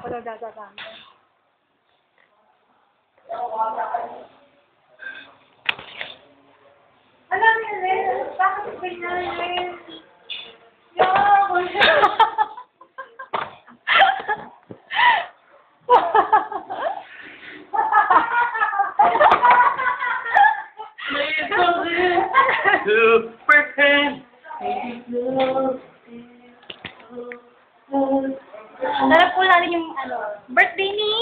ako daw dadadami. Alam niyo rin, bakit ganyan rin? Super fan. Dala po natin yung birthday ni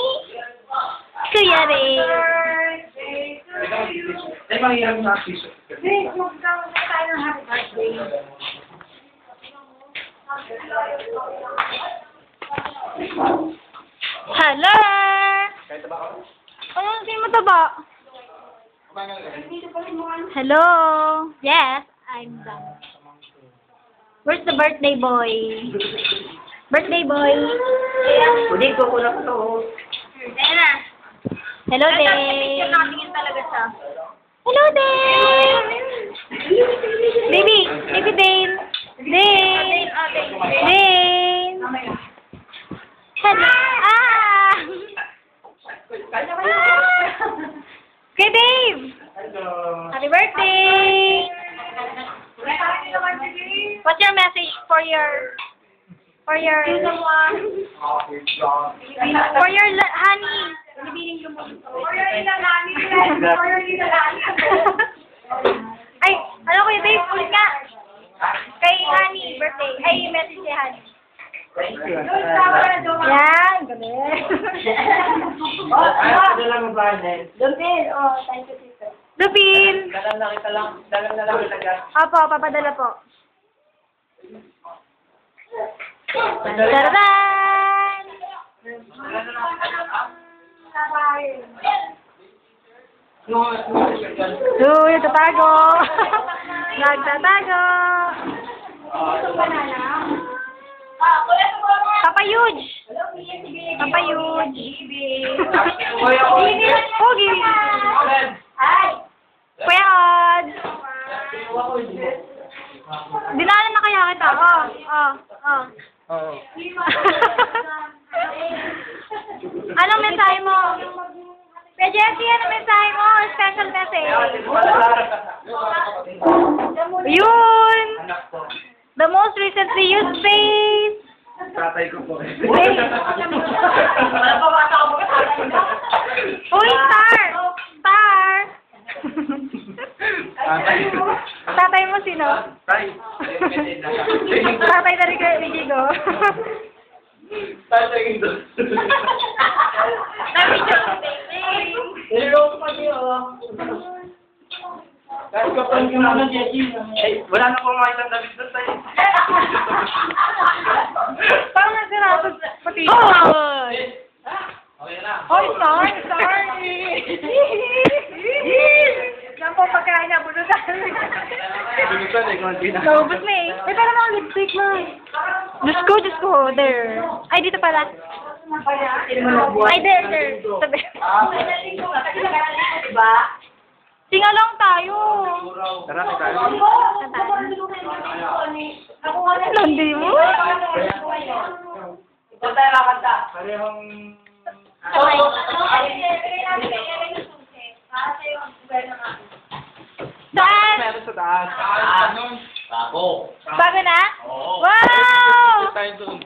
Kuya Ray. Ay, mahirap na piso. Hey, magkakaroon tayo ng happy birthday. Hello! Ano, hindi mo taba? Hello! Yes, I'm done. Where's the birthday boy? Birthday boy! Hindi ko na to. Ayan na. Hello, Dave! Talaga siya. Hello, Dave! Baby! Baby Dave! Dave! Dave! Hello! Ah! Okay, Dave! Happy birthday! What's your message for your honey? Ay, ano ko yung Dave? Ulit nga. Kay honey, birthday. Ay, message kay honey. Yan, galing. Ano lang ang branded? Lupin, thank you, sister. Lupin! Dalang na lang kita. Opo, papadala po. Tararan! Nagtatago! Nagtatago! Papa Yuge! Papa Yuge! Pogi! Kuya Od! Dinala na kaya kita. Anong mensahe mo? Kuya Jessie, anong mensahe mo? Special message. Yun! The most recently used face. Tatay ko po. Uy, star! Star! Tatay mo sino? Tay. Tatay na rin kayo, Igigo. Tatay ito. Hello pa niyo. Kahit kapag yung mga Jessie. Wala na po mga isang David doon tayo. Parang nasirado pati. Okay na. Hoy, sorry! Yan po pagkain niya, bunutan. Bunutan eh, kung hindi na. Naubos na eh. May parang mga lipstick na. Diyos ko, there. Ay, dito pala. Ay, there. Sabi. Singalong tayo. Tara, tayo. Landi mo? Ito tayo lakanta. Parehong... Saan? Meron sa taas. Bago. Bago na? Oo. Wow! Tayo doon.